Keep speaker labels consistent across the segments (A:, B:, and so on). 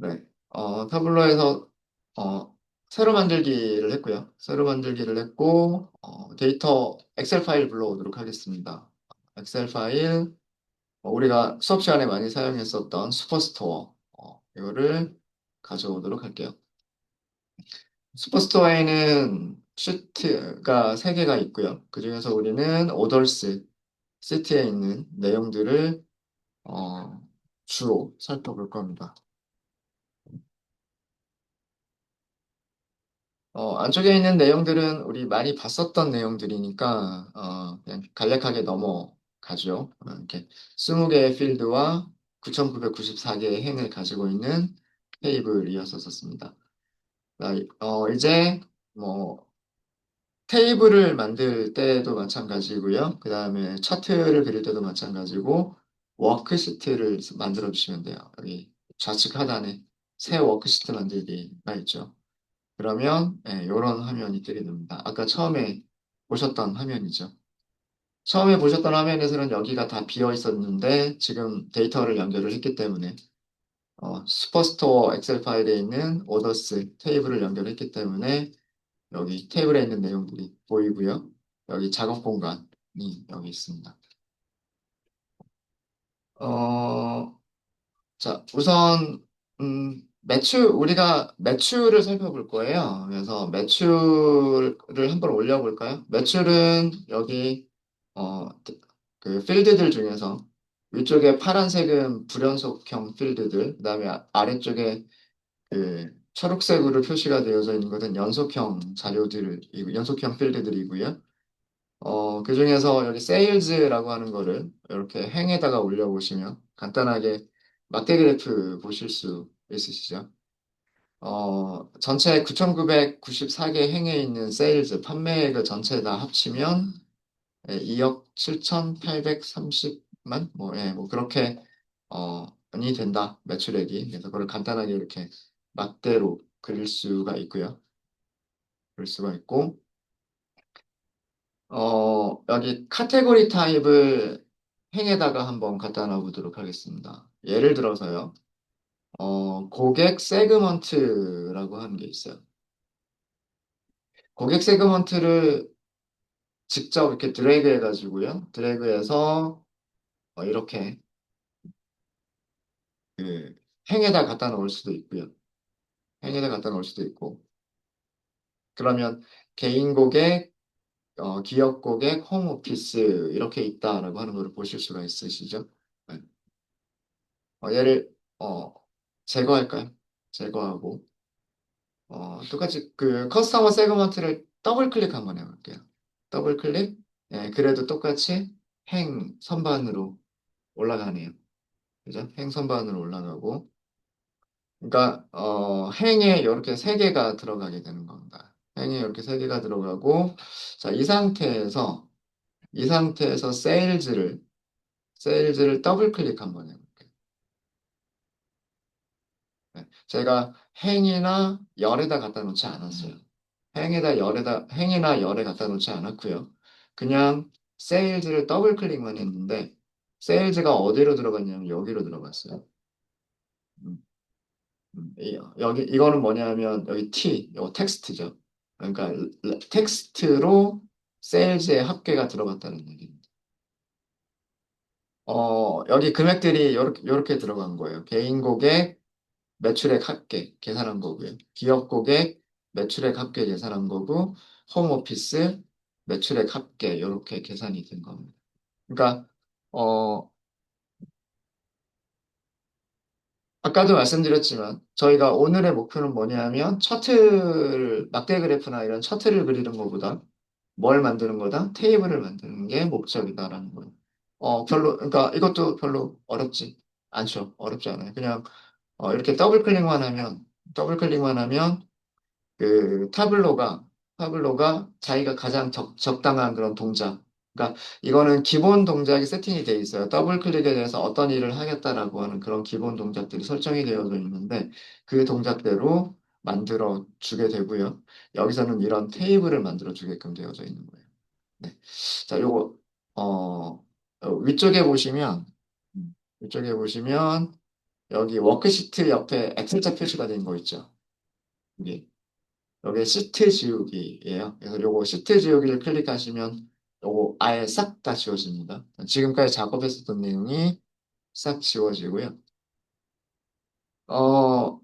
A: 네. 타블로에서 새로 만들기를 했고요. 새로 만들기를 했고 데이터 엑셀 파일 불러오도록 하겠습니다. 엑셀 파일 우리가 수업 시간에 많이 사용했었던 슈퍼스토어 이거를 가져오도록 할게요. 슈퍼스토어에는 시트가 3개가 있고요. 그중에서 우리는 오더스 시트에 있는 내용들을 어, 주로 살펴볼 겁니다. 안쪽에 있는 내용들은 우리 많이 봤었던 내용들이니까, 그냥 간략하게 넘어가죠. 이렇게 20개의 필드와 9,994개의 행을 가지고 있는 테이블이었었습니다. 이제 뭐, 테이블을 만들 때도 마찬가지고요. 그 다음에 차트를 그릴 때도 마찬가지고, 워크시트를 만들어 주시면 돼요. 여기 좌측 하단에 새 워크시트 만들기가 있죠. 그러면 이런 화면이 뜨게 됩니다. 아까 처음에 보셨던 화면이죠. 처음에 보셨던 화면에서는 여기가 다 비어 있었는데 지금 데이터를 연결을 했기 때문에 슈퍼스토어 엑셀 파일에 있는 오더스 테이블을 연결했기 때문에 여기 테이블에 있는 내용들이 보이고요. 여기 작업 공간이 여기 있습니다. 어, 자, 우선 우리가 매출을 살펴볼 거예요. 그래서 매출을 한번 올려볼까요? 매출은 여기 어, 그 필드들 중에서 위쪽에 파란색은 불연속형 필드들, 그다음에 아래쪽에 그 초록색으로 표시가 되어져 있는 것은 연속형 필드들이고요. 그 중에서 여기 세일즈라고 하는 거를 이렇게 행에다가 올려보시면 간단하게 막대 그래프 보실 수 있으시죠? 전체 9,994개 행에 있는 세일즈, 판매액을 전체 다 합치면 2억 7,830만? 뭐 그렇게, 이 된다, 매출액이. 그래서 그걸 간단하게 이렇게 막대로 그릴 수가 있고요. 그릴 수가 있고, 여기 카테고리 타입을 행에다가 한번 갖다 놔보도록 하겠습니다. 예를 들어서요, 고객 세그먼트라고 하는 게 있어요. 고객 세그먼트를 직접 이렇게 드래그 해가지고요. 드래그해서 이렇게 그 행에다 갖다 놓을 수도 있고요. 행에다 갖다 놓을 수도 있고. 그러면 개인 고객, 기업 고객, 홈 오피스 이렇게 있다라고 하는 걸 보실 수가 있으시죠? 네. 얘를 제거할까요? 제거하고 똑같이 그 커스터머 세그먼트를 더블 클릭 한번 해볼게요. 더블 클릭. 예, 그래도 똑같이 행 선반으로 올라가네요. 그죠? 행 선반으로 올라가고. 그러니까 행에 이렇게 세 개가 들어가게 되는 겁니다. 행에 이렇게 세 개가 들어가고 자, 이 상태에서 세일즈를 더블 클릭 한번 해볼게요. 네. 제가 행이나 열에다 갖다 놓지 않았어요. 행이나 열에 갖다 놓지 않았고요. 그냥 세일즈를 더블 클릭만 했는데, 세일즈가 어디로 들어갔냐면 여기로 들어갔어요. 음, 이거는 뭐냐면, 여기 이거 텍스트죠. 그러니까, 텍스트로 세일즈의 합계가 들어갔다는 얘기입니다. 여기 금액들이 요렇게 들어간 거예요. 개인 고객, 매출액 합계 계산한 거고요. 기업 고객 매출액 합계 계산한 거고, 홈 오피스 매출액 합계 이렇게 계산이 된 겁니다. 그러니까 어, 아까도 말씀드렸지만 저희가 오늘의 목표는 뭐냐면 막대 그래프나 이런 차트를 그리는 것보다 뭘 만드는 거다? 테이블을 만드는 게 목적이다라는 거예요. 그러니까 이것도 별로 어렵지 않죠. 어렵지 않아요. 그냥 이렇게 더블 클릭만 하면 그 타블로가 자기가 가장 적당한 그런 동작. 그러니까 이거는 기본 동작이 세팅이 돼 있어요. 더블 클릭에 대해서 어떤 일을 하겠다라고 하는 그런 기본 동작들이 설정이 되어져 있는데 그 동작대로 만들어 주게 되고요. 여기서는 이런 테이블을 만들어 주게끔 되어져 있는 거예요. 네. 자, 요거 어, 위쪽에 보시면 여기 워크시트 옆에 X자 표시가 된 거 있죠. 이게 여기 시트 지우기예요. 그래서 요거 시트 지우기를 클릭하시면 요거 아예 싹 다 지워집니다. 지금까지 작업했었던 내용이 싹 지워지고요. 어,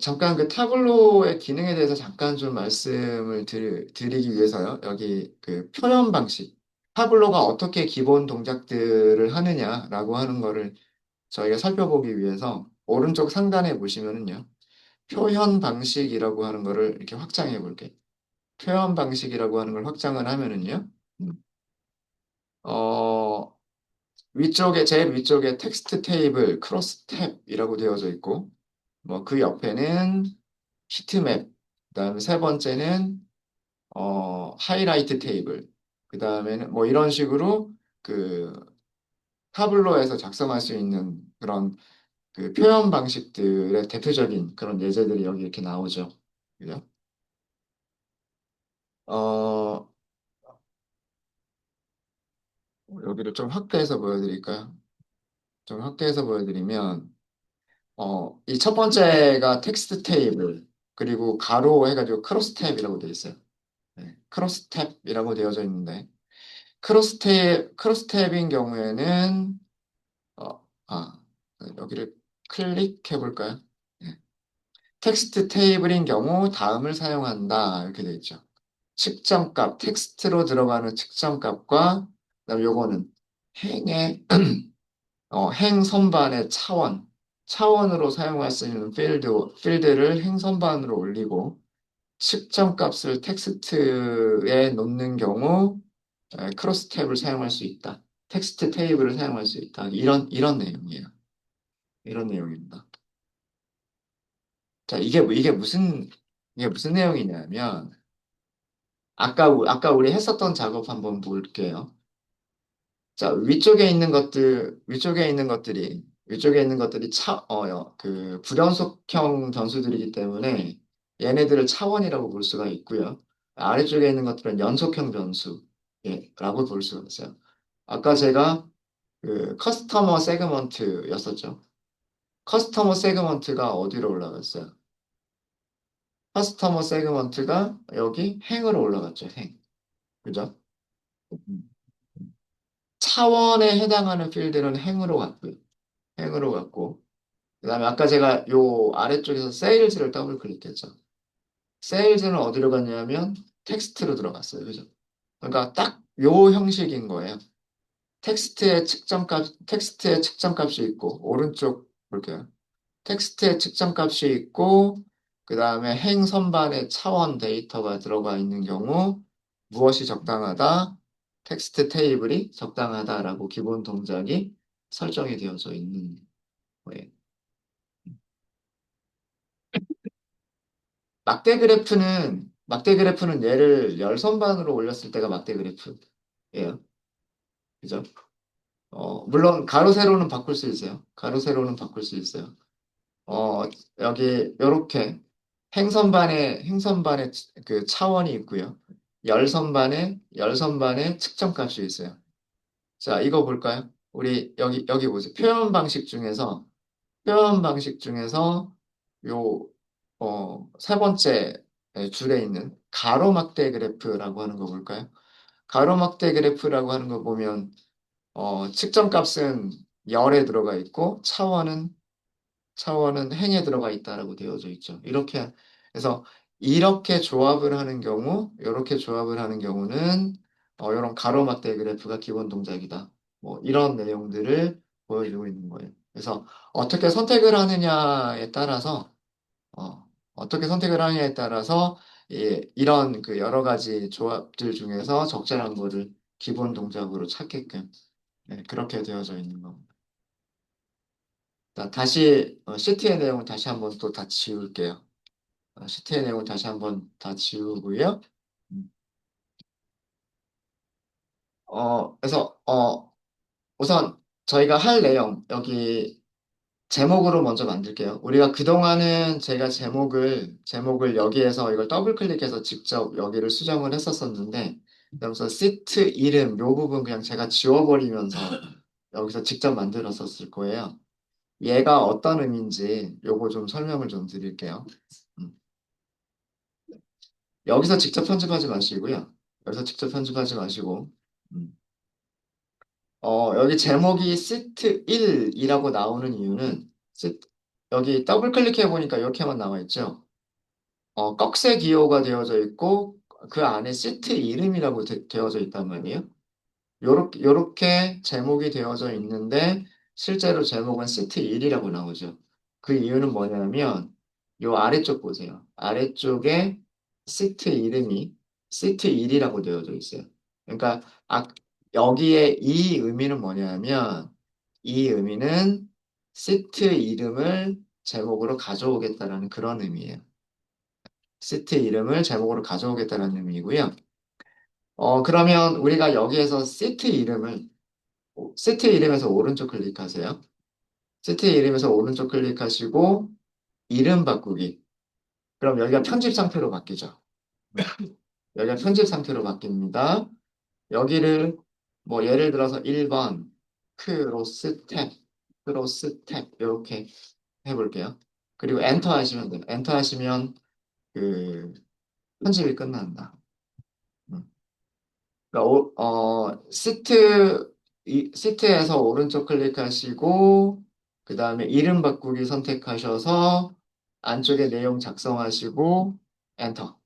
A: 잠깐 그 타블로의 기능에 대해서 잠깐 좀 말씀을 드리기 위해서요. 여기 그 표현 방식, 타블로가 어떻게 기본 동작들을 하느냐라고 하는 거를 저희가 살펴보기 위해서 오른쪽 상단에 보시면은요. 표현 방식이라고 하는 거를 이렇게 확장해 볼게요. 표현 방식이라고 하는 걸 확장을 하면은요. 음, 어, 제일 위쪽에 텍스트 테이블 크로스 탭이라고 되어져 있고, 뭐 그 옆에는 히트맵, 그다음에 세 번째는 하이라이트 테이블, 그다음에는 뭐 이런 식으로 그 타블로에서 작성할 수 있는 그런 그 표현 방식들의 대표적인 그런 예제들이 여기 이렇게 나오죠. 그죠? 어, 여기를 좀 확대해서 보여드릴까요? 좀 확대해서 보여드리면 이 첫 번째가 텍스트 테이블, 그리고 가로 해가지고 크로스 탭이라고 되어 있어요. 네, 크로스 탭이라고 되어져 있는데, 크로스 탭인 경우에는, 여기를 클릭해 볼까요? 네. 텍스트 테이블인 경우 다음을 사용한다. 이렇게 되어 있죠. 측정값, 텍스트로 들어가는 측정값과, 그다음 요거는 행의 행 선반의 차원으로 사용할 수 있는 필드를 행 선반으로 올리고, 측정값을 텍스트에 놓는 경우, 크로스 탭을 사용할 수 있다. 텍스트 테이블을 사용할 수 있다. 이런 내용이에요. 이런 내용입니다. 자, 이게 무슨 내용이냐면, 아까 우리 했었던 작업 한번 볼게요. 자, 위쪽에 있는 것들이 불연속형 변수들이기 때문에 얘네들을 차원이라고 볼 수가 있고요. 아래쪽에 있는 것들은 연속형 변수라고 볼 수가 있어요. 아까 제가 그 커스터머 세그먼트였었죠. 커스터머 세그먼트가 어디로 올라갔어요? 커스터머 세그먼트가 여기 행으로 올라갔죠, 행. 그죠? 음. 차원에 해당하는 필드는 행으로 갔고요. 행으로 갔고, 그다음에 아까 제가 요 아래쪽에서 세일즈를 더블 클릭했죠. 세일즈는 어디로 갔냐면 텍스트로 들어갔어요. 그죠? 그러니까 딱 요 형식인 거예요. 텍스트의 측정값이 있고, 오른쪽 볼게요. 텍스트의 측정값이 있고, 그 다음에 행 선반에 차원 데이터가 들어가 있는 경우, 무엇이 적당하다? 텍스트 테이블이 적당하다라고 기본 동작이 설정이 되어져 있는 거예요. 막대 그래프는 얘를 열선반으로 올렸을 때가 막대 그래프예요. 그죠? 물론 가로 세로는 바꿀 수 있어요. 가로 세로는 바꿀 수 있어요. 어, 여기 요렇게 행선반에 그 차원이 있고요. 열선반에 측정값이 있어요. 자, 이거 볼까요? 우리 여기 보세요. 표현 방식 중에서 요, 세 번째 줄에 있는 가로막대 그래프라고 하는 거 볼까요? 가로막대 그래프라고 하는 거 보면, 측정값은 열에 들어가 있고, 차원은 행에 들어가 있다라고 되어져 있죠. 그래서 이렇게 조합을 하는 경우는, 이런 가로막대 그래프가 기본 동작이다. 뭐, 이런 내용들을 보여주고 있는 거예요. 그래서 어떻게 선택을 하느냐에 따라서, 어떻게 선택을 하느냐에 따라서, 이런 그 여러 가지 조합들 중에서 적절한 거를 기본 동작으로 찾게끔, 네, 그렇게 되어져 있는 겁니다. 자, 다시, CT의 내용을 다시 한번 또 다 지울게요. CT의 내용을 다시 한번 다 지우고요. 음, 그래서, 우선 저희가 할 내용, 여기 제목으로 먼저 만들게요. 우리가 그동안은 제가 제목을 여기에서 이걸 더블 클릭해서 직접 여기를 수정을 했었었는데, 그러면서 시트 이름, 요 부분 그냥 제가 지워버리면서 여기서 직접 만들었었을 거예요. 얘가 어떤 의미인지 요거 좀 설명을 좀 드릴게요. 음. 여기서 직접 편집하지 마시고요. 여기서 직접 편집하지 마시고, 음. 여기 제목이 시트 1이라고 나오는 이유는, 여기 더블 클릭해 보니까 이렇게만 나와 있죠. 꺽쇠 기호가 되어져 있고, 그 안에 시트 이름이라고 되어져 있단 말이에요. 요렇게 제목이 되어져 있는데, 실제로 제목은 시트 1이라고 나오죠. 그 이유는 뭐냐면, 요 아래쪽 보세요. 아래쪽에 시트 이름이 시트 1이라고 되어져 있어요. 그러니까, 여기에 이 의미는 뭐냐면, 이 의미는 시트 이름을 제목으로 가져오겠다라는 그런 의미예요. 시트 이름을 제목으로 가져오겠다는 의미이고요. 그러면 우리가 여기에서 시트 이름에서 오른쪽 클릭하세요. 시트 이름에서 오른쪽 클릭하시고 이름 바꾸기. 그럼 여기가 편집 상태로 바뀌죠. 여기가 편집 상태로 바뀝니다. 여기를 뭐 예를 들어서 1번 크로스탭 이렇게 해볼게요. 그리고 엔터 하시면 돼요. 엔터 하시면 그 편집이 끝난다. 음. 그러니까 시트에서 오른쪽 클릭하시고, 그 다음에 이름 바꾸기 선택하셔서 안쪽에 내용 작성하시고, 엔터.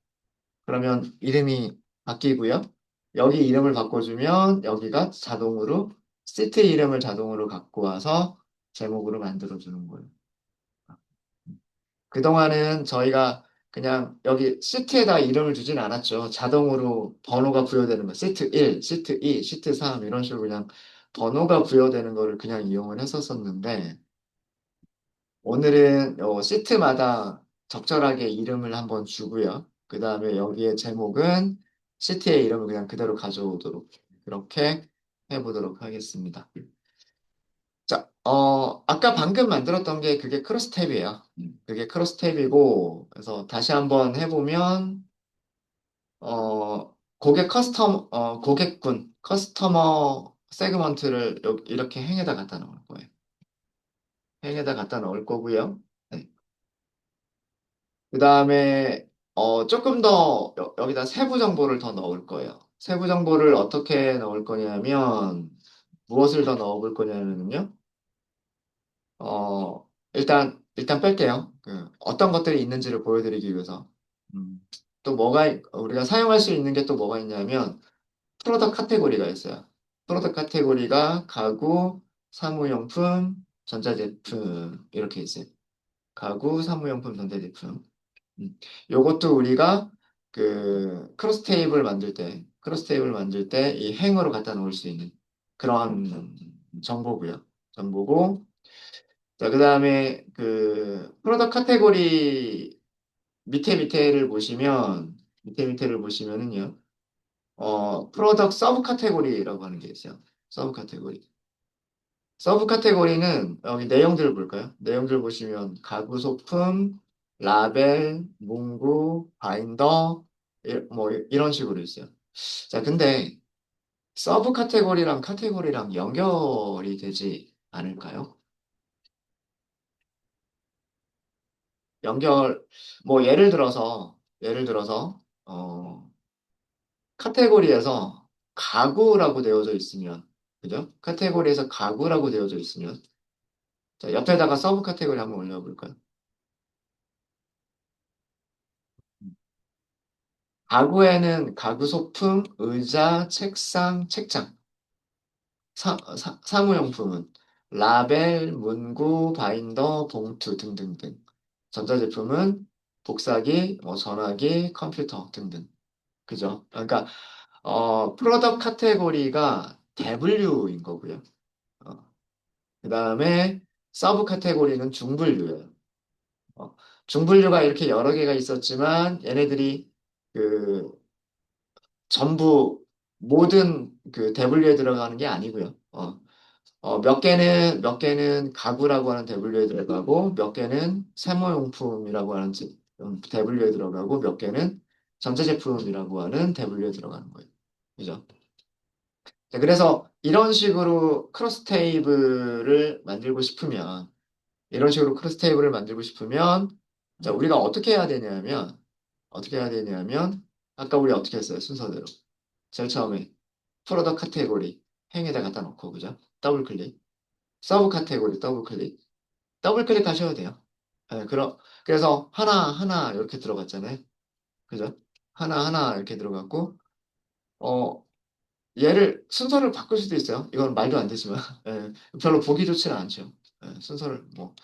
A: 그러면 이름이 바뀌고요. 여기 이름을 바꿔주면 여기가 자동으로 시트 이름을 자동으로 갖고 와서 제목으로 만들어주는 거예요. 그동안은 저희가 그냥 여기 시트에다 이름을 주진 않았죠. 자동으로 번호가 부여되는 거. 시트 1, 시트 2, 시트 3 이런 식으로 그냥 번호가 부여되는 거를 그냥 이용을 했었었는데 오늘은 시트마다 적절하게 이름을 한번 주고요. 그 다음에 여기에 제목은 시트의 이름을 그냥 그대로 가져오도록 그렇게 해보도록 하겠습니다. 자, 아까 방금 만들었던 게 그게 크로스탭이에요. 그게 크로스탭이고, 그래서 다시 한번 해보면, 고객군, 커스터머 세그먼트를 이렇게 행에다 갖다 놓을 거예요. 행에다 갖다 놓을 거고요. 네. 그 다음에, 조금 더 여기다 세부 정보를 더 넣을 거예요. 세부 정보를 어떻게 넣을 거냐면, 무엇을 더 넣어볼 거냐면요. 일단 뺄게요. 어떤 것들이 있는지를 보여드리기 위해서. 음, 또 우리가 사용할 수 있는 게 또 뭐가 있냐면, 프로덕트 카테고리가 있어요. 프로덕트 카테고리가 가구, 사무용품, 전자제품, 이렇게 있어요. 가구, 사무용품, 전자제품. 요것도 우리가 크로스 테이블 만들 때 이 행으로 갖다 놓을 수 있는 그런 정보고요. 정보고, 자, 그 다음에 프로덕트 카테고리 밑에 밑에를 보시면은요, 프로덕트 서브 카테고리라고 하는 게 있어요. 서브 카테고리. 서브 카테고리는 여기 내용들을 볼까요? 내용들 보시면 가구 소품, 라벨, 문구, 바인더, 뭐 이런 식으로 있어요. 자, 근데 서브 카테고리랑 연결이 되지 않을까요? 연결, 뭐 예를 들어서, 카테고리에서 가구라고 되어져 있으면, 그죠? 카테고리에서 가구라고 되어져 있으면, 자, 옆에다가 서브 카테고리 한번 올려볼까요? 가구에는 가구 소품, 의자, 책상, 책장. 사무용품은 라벨, 문구, 바인더, 봉투 등등등. 전자제품은 복사기, 뭐 전화기, 컴퓨터 등등. 그죠? 그러니까 프로덕트 카테고리가 대분류인 거고요. 어, 그 다음에 서브 카테고리는 중분류예요. 어, 중분류가 이렇게 여러 개가 있었지만 얘네들이 그 전부 모든 대분류에 들어가는 게 아니고요. 몇 개는 가구라고 하는 대분류에 들어가고 몇 개는 생활용품이라고 하는 대분류에 들어가고 몇 개는 전자제품이라고 하는 대분류에 들어가는 거예요. 그죠? 자, 그래서 이런 식으로 크로스 테이블을 만들고 싶으면 이런 식으로 크로스 테이블을 만들고 싶으면, 자, 우리가 어떻게 해야 되냐면, 아까 우리 어떻게 했어요? 순서대로. 제일 처음에, 프로덕 카테고리, 행에다 갖다 놓고, 그죠? 더블 클릭. 서브 카테고리, 더블 클릭. 더블 클릭하셔도 돼요. 예, 그래서 하나 이렇게 들어갔잖아요. 그죠? 하나 이렇게 들어갔고, 어, 순서를 바꿀 수도 있어요. 이건 말도 안 되지만, 예, 별로 보기 좋지는 않죠. 순서를, 뭐,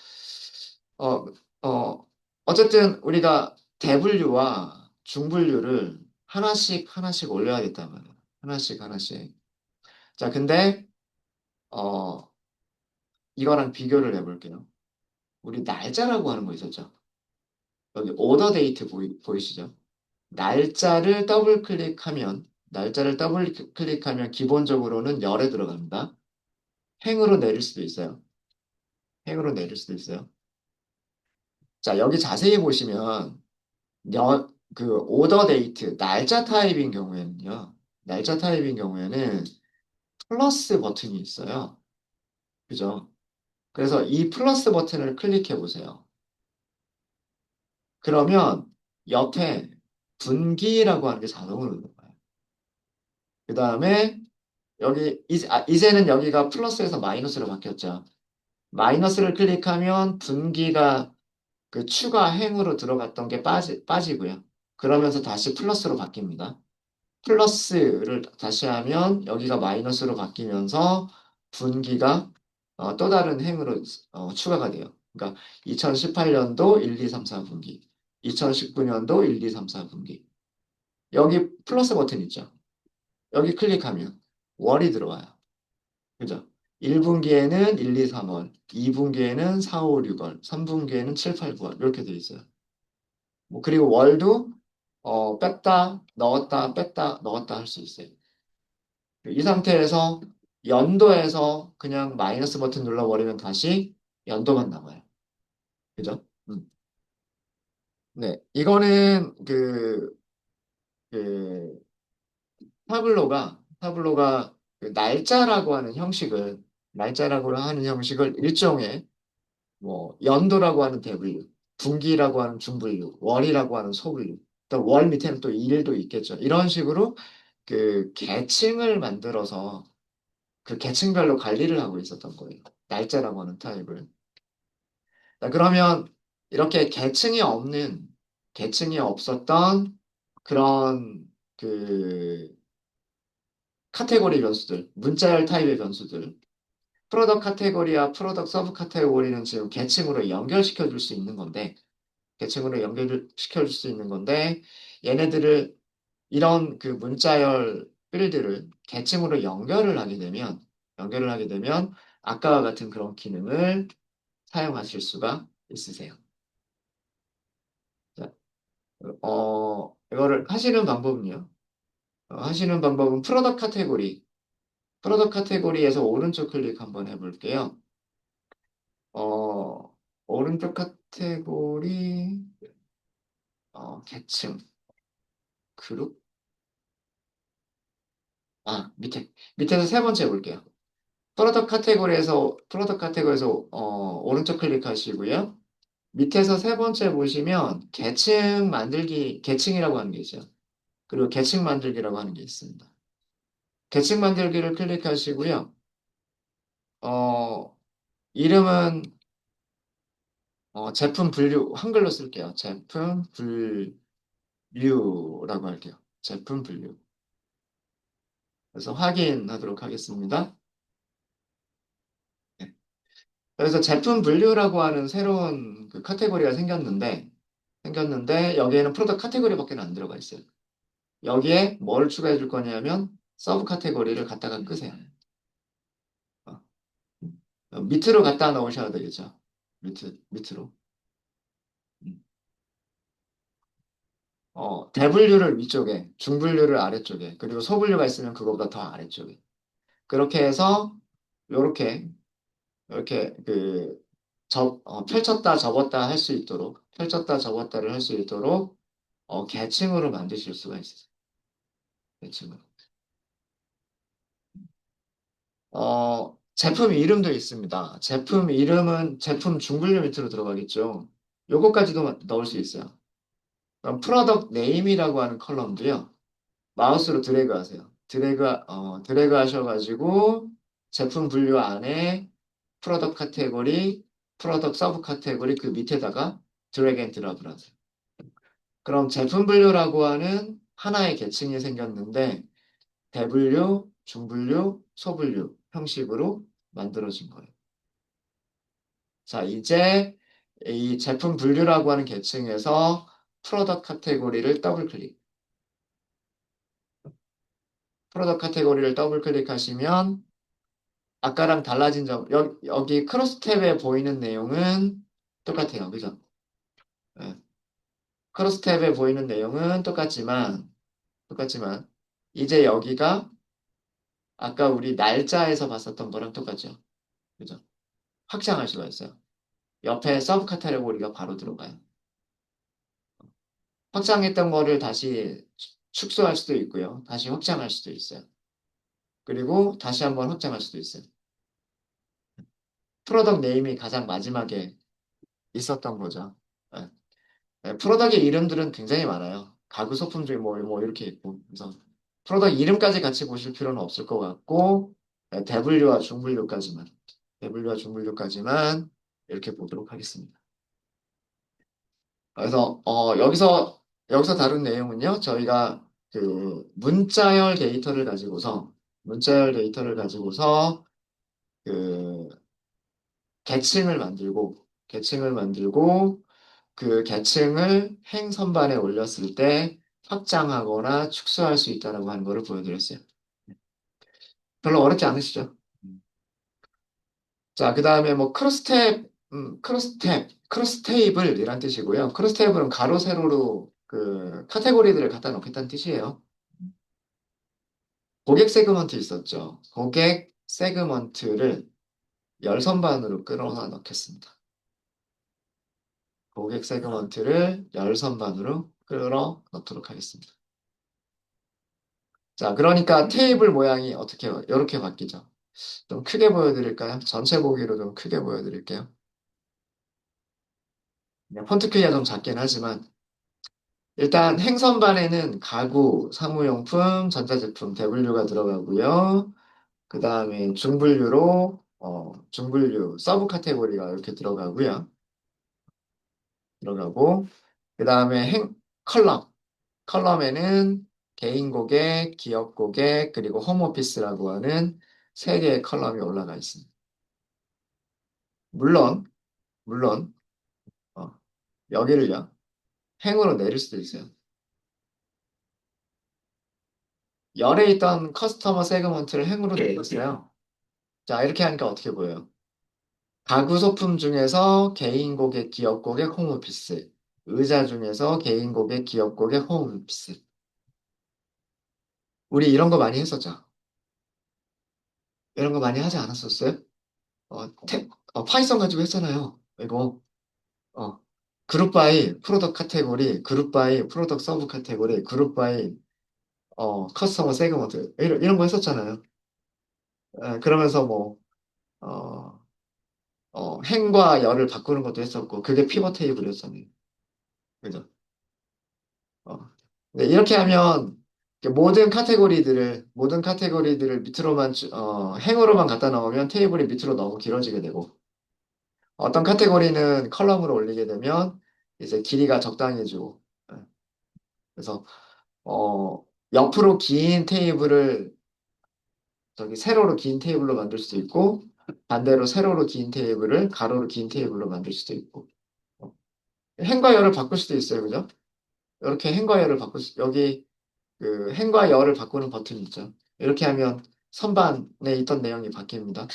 A: 어, 어쨌든 우리가 대분류와 중분류를 하나씩 올려야겠단 말이에요. 하나씩. 자, 근데, 어, 이거랑 비교를 해볼게요. 우리 날짜라고 하는 거 있었죠? 여기 오더 데이트 보이시죠? 날짜를 더블 클릭하면 기본적으로는 열에 들어갑니다. 행으로 내릴 수도 있어요. 행으로 내릴 수도 있어요. 자, 여기 자세히 보시면, 오더 데이트, 날짜 타입인 경우에는 플러스 버튼이 있어요. 그죠? 그래서 이 플러스 버튼을 클릭해 보세요. 그러면 옆에 분기라고 하는 게 자동으로 들어가요. 그 다음에 이제는 여기가 플러스에서 마이너스로 바뀌었죠. 마이너스를 클릭하면 분기가 그 추가 행으로 들어갔던 게 빠지고요. 그러면서 다시 플러스로 바뀝니다. 플러스를 다시 하면 여기가 마이너스로 바뀌면서 분기가 또 다른 행으로 추가가 돼요. 그러니까 2018년도 1, 2, 3, 4분기, 2019년도 1, 2, 3, 4분기. 여기 플러스 버튼 있죠. 여기 클릭하면 월이 들어와요. 그죠? 1분기에는 1, 2, 3월, 2분기에는 4, 5, 6월, 3분기에는 7, 8, 9월 이렇게 돼 있어요. 뭐 그리고 월도 뺐다 넣었다 할 수 있어요. 이 상태에서 연도에서 그냥 마이너스 버튼 눌러버리면 다시 연도만 남아요. 그죠? 네. 이거는 그 타블로가 그 날짜라고 하는 형식을 일종의 뭐 연도라고 하는 대분류, 분기라고 하는 중분류, 월이라고 하는 소분류, 또 월 밑에는 또 일도 있겠죠. 이런 식으로 그 계층을 만들어서 그 계층별로 관리를 하고 있었던 거예요. 날짜라고 하는 타입을. 자, 그러면 이렇게 계층이 없었던 그런 그 카테고리 변수들, 문자열 타입의 변수들, 프로덕 카테고리와 프로덕 서브 카테고리는 지금 계층으로 연결시켜 줄 수 있는 건데, 얘네들을, 이런 그 문자열 필드를 계층으로 연결을 하게 되면, 아까와 같은 그런 기능을 사용하실 수가 있으세요. 자, 이거를 하시는 방법은 프로덕 카테고리에서 오른쪽 클릭 한번 해볼게요. 어, 오른쪽 카테고리, 계층, 그룹? 밑에서 세 번째 볼게요. 프로덕트 카테고리에서 오른쪽 클릭하시고요. 밑에서 세 번째 보시면 계층이라고 하는 게 있죠. 그리고 계층 만들기라고 하는 게 있습니다. 계층 만들기를 클릭하시고요. 어, 이름은 제품 분류, 한글로 쓸게요. 제품 분류라고 할게요. 제품 분류. 그래서 확인하도록 하겠습니다. 네. 그래서 제품 분류라고 하는 새로운 그 카테고리가 생겼는데 여기에는 프로덕트 카테고리밖에 안 들어가 있어요. 여기에 뭘 추가해 줄 거냐면 서브 카테고리를 갖다가 끄세요. 어, 밑으로 갖다 놓으셔야 되겠죠. 밑으로. 음. 대분류를 위쪽에, 중분류를 아래쪽에, 그리고 소분류가 있으면 그거보다 더 아래쪽에. 그렇게 해서 요렇게 이렇게 펼쳤다 접었다를 할 수 있도록 계층으로 만드실 수가 있어요. 계층으로. 제품 이름도 있습니다. 제품 이름은 제품 중분류 밑으로 들어가겠죠. 요거까지도 넣을 수 있어요. 그럼 프로덕트 네임이라고 하는 컬럼도요. 마우스로 드래그 하세요. 드래그 하셔가지고 제품 분류 안에 프로덕트 카테고리, 프로덕트 서브 카테고리 그 밑에다가 드래그 앤 드랍을 하세요. 그럼 제품 분류라고 하는 하나의 계층이 생겼는데 대분류, 중분류, 소분류 형식으로 만들어진 거예요. 자, 이제 이 제품 분류라고 하는 계층에서 프로덕트 카테고리를 더블 클릭. 프로덕트 카테고리를 더블 클릭하시면 아까랑 달라진 점, 여기 크로스 탭에 보이는 내용은 똑같아요. 그죠? 예. 크로스 탭에 보이는 내용은 똑같지만, 이제 여기가 아까 우리 날짜에서 봤었던 거랑 똑같죠. 그죠? 확장할 수가 있어요. 옆에 서브 카테고리가 바로 들어가요. 확장했던 거를 다시 축소할 수도 있고요. 다시 확장할 수도 있어요. 그리고 다시 한번 확장할 수도 있어요. 프로덕트 네임이 가장 마지막에 있었던 거죠. 예. 네, 프로덕트의 이름들은 굉장히 많아요. 가구 소품 중에 뭐 이렇게 있고. 그래서 프로덕트 이름까지 같이 보실 필요는 없을 것 같고, 네, 대분류와 중분류까지만 이렇게 보도록 하겠습니다. 그래서 여기서 다룬 내용은요. 저희가 그 문자열 데이터를 가지고서 그 계층을 만들고 그 계층을 행 선반에 올렸을 때 확장하거나 축소할 수 있다라고 하는 거를 보여드렸어요. 별로 어렵지 않으시죠? 자, 그 다음에 뭐 크로스 테이블이란 뜻이고요. 크로스 테이블은 가로 세로로 그 카테고리들을 갖다 놓겠다는 뜻이에요. 고객 세그먼트 있었죠. 고객 세그먼트를 열선반으로 끌어서 넣겠습니다. 고객 세그먼트를 열선반으로 끌어 넣도록 하겠습니다. 자, 그러니까 테이블 모양이 이렇게 바뀌죠. 좀 크게 보여드릴까요? 전체 보기로 좀 크게 보여드릴게요. 그냥 폰트 크기가 좀 작긴 하지만, 일단 행선반에는 가구, 사무용품, 전자제품, 대분류가 들어가고요. 그 다음에 중분류, 서브 카테고리가 이렇게 들어가고, 그 다음에 컬럼에는 개인 고객, 기업 고객, 그리고 홈오피스라고 하는 세 개의 컬럼이 올라가 있습니다. 물론, 물론, 어, 여기를요, 행으로 내릴 수도 있어요. 열에 있던 커스터머 세그먼트를 행으로 내렸어요. 자, 이렇게 하니까 어떻게 보여요? 가구 소품 중에서 개인 고객, 기업 고객, 홈오피스. 의자 중에서 개인 고객, 기업 고객, 홈오피스. 우리 이런 거 많이 했었죠? 이런 거 많이 하지 않았었어요? 파이썬 가지고 했잖아요. 이거, 어, 그룹 바이 프로덕트 카테고리, 그룹 바이 프로덕트 서브 카테고리, 그룹 바이, 커스터머 세그먼트. 이런 거 했었잖아요. 그러면서 뭐, 어, 행과 열을 바꾸는 것도 했었고, 그게 피벗 테이블이었잖아요. 그죠? 어. 네, 이렇게 하면 모든 카테고리들을 행으로만 갖다 넣으면 테이블이 밑으로 너무 길어지게 되고, 어떤 카테고리는 컬럼으로 올리게 되면 이제 길이가 적당해지고, 예. 그래서, 옆으로 긴 테이블을 세로로 긴 테이블로 만들 수도 있고, 반대로 세로로 긴 테이블을 가로로 긴 테이블로 만들 수도 있고, 어, 행과 열을 바꿀 수도 있어요. 그죠? 이렇게 행과 열을 여기 그 행과 열을 바꾸는 버튼이 있죠. 이렇게 하면 선반에 있던 내용이 바뀝니다.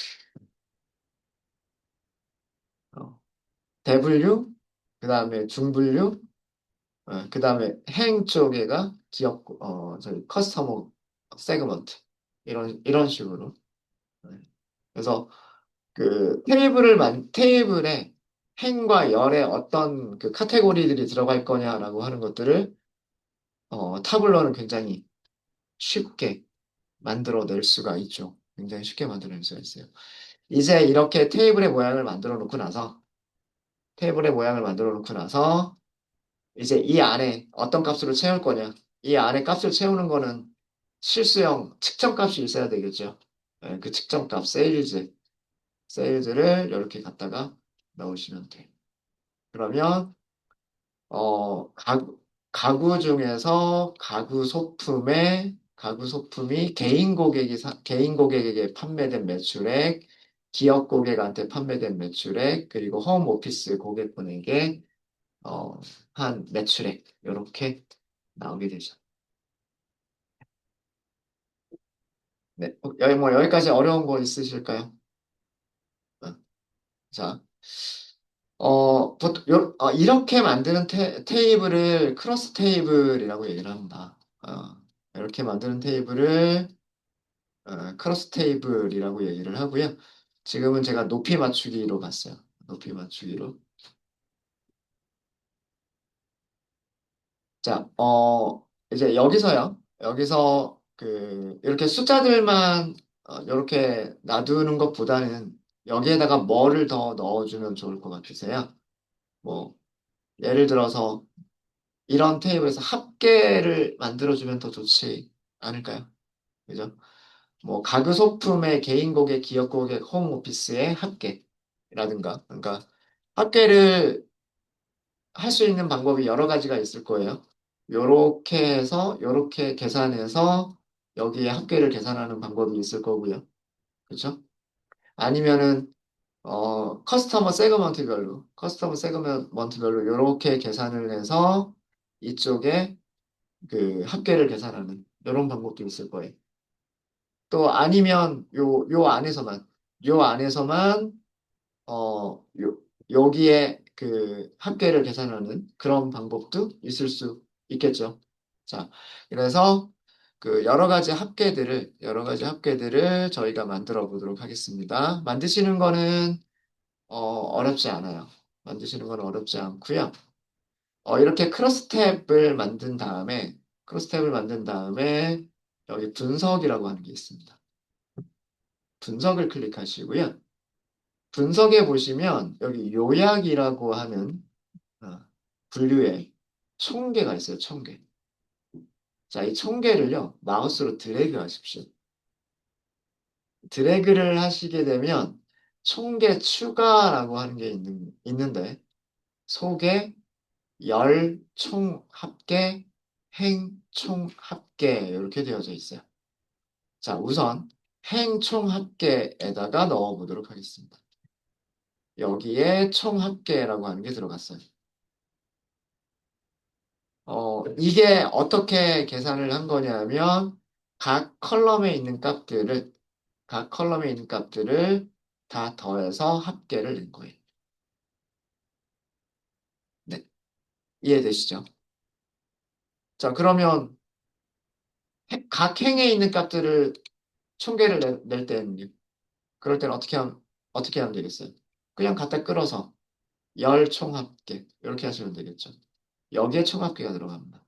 A: 어, 대분류, 그 다음에 중분류, 그 다음에 행 쪽에가 저희 커스터머 세그먼트. 이런 식으로. 네. 그래서 그 테이블에 행과 열에 어떤 그 카테고리들이 들어갈 거냐라고 하는 것들을, 타블러는 굉장히 쉽게 만들어낼 수가 있죠. 굉장히 쉽게 만들어낼 수가 있어요. 이제 이렇게 테이블의 모양을 만들어 놓고 나서, 테이블의 모양을 만들어 놓고 나서, 이제 이 안에 어떤 값으로 채울 거냐. 이 안에 값을 채우는 거는 실수형 측정값이 있어야 되겠죠. 예, 그 측정값, 세일즈를 이렇게 갖다가 넣으시면 돼요. 그러면, 가구 중에서 가구 소품이 개인 고객에게 판매된 매출액, 기업 고객한테 판매된 매출액, 그리고 홈 오피스 고객분에게 어, 한 매출액 이렇게 나오게 되죠. 네, 여기 뭐 여기까지 어려운 거 있으실까요? 어, 자, 이렇게 만드는 테이블을 크로스 테이블이라고 얘기를 합니다. 이렇게 만드는 테이블을 크로스 테이블이라고 얘기를 하고요. 지금은 제가 높이 맞추기로 봤어요. 높이 맞추기로. 자, 이제 여기서요. 여기서 이렇게 숫자들만 이렇게 놔두는 것보다는 여기에다가 뭐를 더 넣어주면 좋을 것 같으세요? 뭐, 예를 들어서 이런 테이블에서 합계를 만들어주면 더 좋지 않을까요? 그죠? 뭐, 가구 소품의 개인 고객, 기업 고객, 홈 오피스의 합계라든가. 그러니까 합계를 할 수 있는 방법이 여러 가지가 있을 거예요. 요렇게 해서, 요렇게 계산해서 여기에 합계를 계산하는 방법이 있을 거고요. 그렇죠? 아니면은, 커스터머 세그먼트별로 요렇게 계산을 해서 이쪽에 그 합계를 계산하는 이런 방법도 있을 거예요. 또 아니면 요 안에서만 여기에 그 합계를 계산하는 그런 방법도 있을 수 있겠죠. 자, 그래서 여러 가지 합계들을 저희가 만들어 보도록 하겠습니다. 어렵지 않아요. 만드시는 건 어렵지 않고요. 이렇게 크로스 탭을 만든 다음에, 여기 분석이라고 하는 게 있습니다. 분석을 클릭하시고요. 분석해 보시면 여기 요약이라고 하는 어, 분류에 총 개가 있어요. 총 개. 자, 이 총 개를요. 마우스로 드래그 하십시오. 드래그를 하시게 되면 총 개 추가라고 하는 게 있는데 소개, 열, 총 합계, 행, 총 합계 이렇게 되어져 있어요. 자, 우선 행, 총 합계에다가 넣어 보도록 하겠습니다. 여기에 총 합계라고 하는 게 들어갔어요. 이게 어떻게 계산을 한 거냐면, 각 컬럼에 있는 값들을, 각 컬럼에 있는 값들을 다 더해서 합계를 낸 거예요. 네. 이해되시죠? 자, 그러면 각 행에 있는 값들을 총계를 낼 때는요. 그럴 때는 어떻게 하면 되겠어요? 그냥 갖다 끌어서 열 총합계. 이렇게 하시면 되겠죠. 여기에 총합계가 들어갑니다.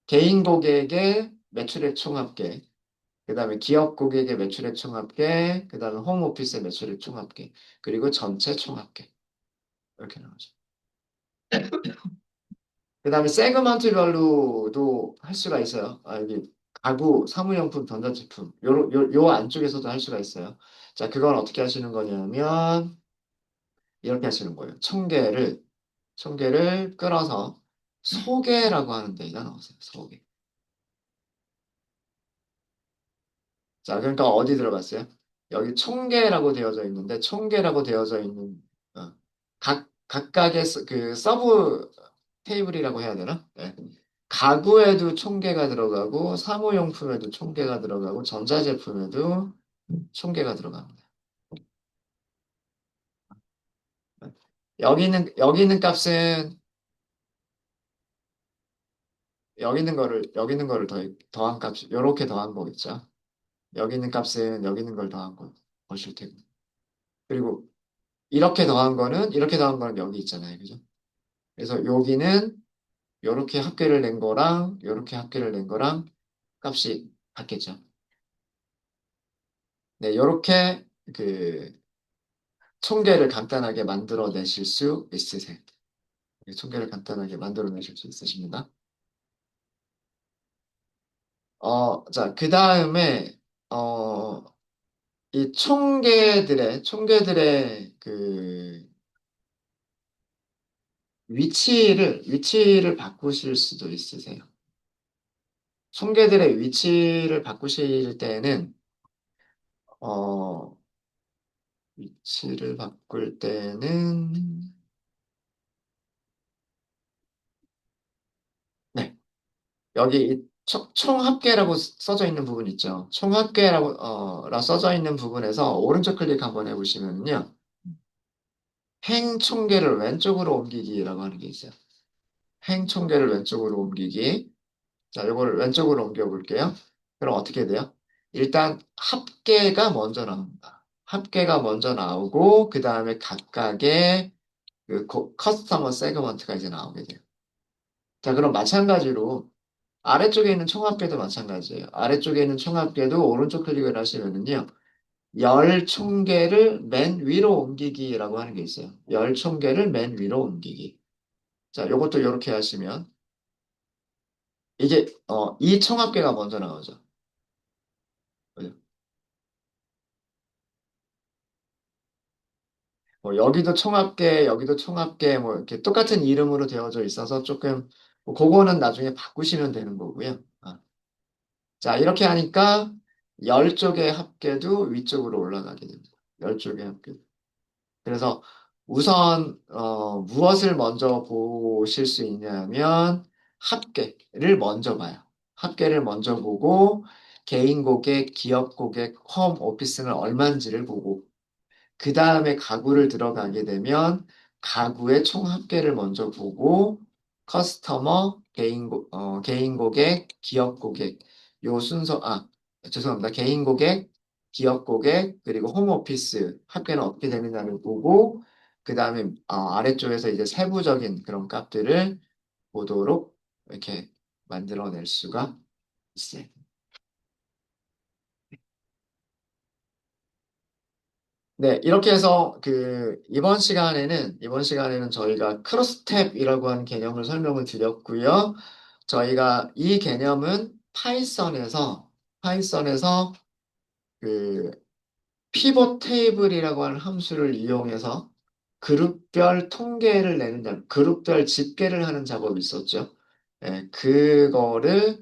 A: 개인 고객의 매출액 총합계. 그 다음에 기업 고객의 매출액 총합계, 그 다음에 홈오피스의 매출액 총합계, 그리고 전체 총합계. 이렇게 나오죠. 그 다음에 세그먼트별로도 할 수가 있어요. 여기 가구, 사무용품, 전자제품. 요 안쪽에서도 할 수가 있어요. 자, 그건 어떻게 하시는 거냐면, 이렇게 하시는 거예요. 총 개를 끌어서 소개라고 하는 데에다 넣으세요. 소개. 자, 그러니까 어디 들어갔어요? 여기 총계라고 되어져 있는데, 총계라고 되어져 있는, 각각의 그 서브 테이블이라고 해야 되나? 네. 가구에도 총계가 들어가고, 사무용품에도 총계가 들어가고, 전자제품에도 총계가 들어갑니다. 네. 여기 있는 값은, 여기 있는 거를 더한 값이, 요렇게 더한 거겠죠. 여기 있는 값은 여기 있는 걸 더한 거, 보실 테고. 그리고 이렇게 더한 거는 여기 있잖아요. 그죠? 그래서 여기는 요렇게 합계를 낸 거랑 요렇게 합계를 낸 거랑 값이 같겠죠. 네, 요렇게 그 총계를 간단하게 만들어내실 수 있으세요. 총계를 간단하게 만들어내실 수 있으십니다. 자, 그 다음에, 어, 이 총계들의 그 위치를 바꾸실 수도 있으세요. 총계들의 위치를 바꾸실 때는, 어, 위치를 바꿀 때는, 네, 여기 이 총합계라고 써져 있는 부분 있죠. 라 써져 있는 부분에서 오른쪽 클릭 한번 해보시면요. 행총계를 왼쪽으로 옮기기라고 하는 게 있어요. 행총계를 왼쪽으로 옮기기. 자, 이거를 왼쪽으로 옮겨 볼게요. 그럼 어떻게 돼요? 일단 합계가 먼저 나옵니다. 합계가 먼저 나오고 그 다음에 각각의 그 커스터머 세그먼트가 이제 나오게 돼요. 자, 그럼 마찬가지로 아래쪽에 있는 총합계도 마찬가지예요. 아래쪽에 있는 총합계도 오른쪽 클릭을 하시면은요. 열 총계를 맨 위로 옮기기라고 하는 게 있어요. 열 총계를 맨 위로 옮기기. 자, 요것도 이렇게 하시면 이게 이 총합계가 먼저 나오죠. 그죠? 뭐 여기도 총합계 뭐 이렇게 똑같은 이름으로 되어져 있어서 조금 뭐 그거는 나중에 바꾸시면 되는 거고요. 자, 이렇게 하니까 열 쪽의 합계도 위쪽으로 올라가게 됩니다. 열 쪽의 합계. 그래서 우선 무엇을 먼저 보실 수 있냐면 합계를 먼저 봐요. 합계를 먼저 보고 개인 고객, 기업 고객, 홈 오피스는 얼마인지를 보고 그 다음에 가구를 들어가게 되면 가구의 총 합계를 먼저 보고 커스터머, 개인 고객, 기업 고객 요 순서 죄송합니다. 개인 고객, 기업 고객 그리고 홈 오피스 합계는 어떻게 되느냐를 보고 그 다음에 아래쪽에서 이제 세부적인 그런 값들을 보도록 이렇게 만들어낼 수가 있어요. 네, 이렇게 해서 이번 시간에는 저희가 크로스탭이라고 하는 개념을 설명을 드렸고요. 저희가 이 개념은 파이썬에서 그 피벗 테이블이라고 하는 함수를 이용해서 그룹별 통계를 내는 그룹별 집계를 하는 작업이 있었죠. 네, 그거를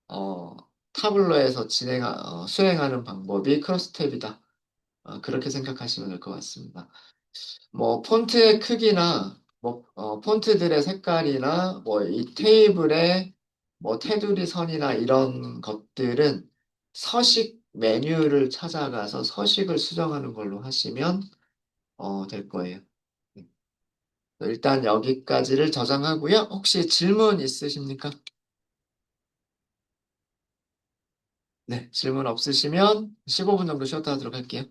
A: 어, 타블로에서 수행하는 방법이 크로스탭이다. 그렇게 생각하시면 될 것 같습니다. 뭐 폰트의 크기나 폰트들의 색깔이나 뭐 이 테이블의 뭐 테두리 선이나 이런 것들은 서식 메뉴를 찾아가서 서식을 수정하는 걸로 하시면 될 거예요. 네. 일단 여기까지를 저장하고요. 혹시 질문 있으십니까? 네, 질문 없으시면 15분 정도 쉬었다 하도록 할게요.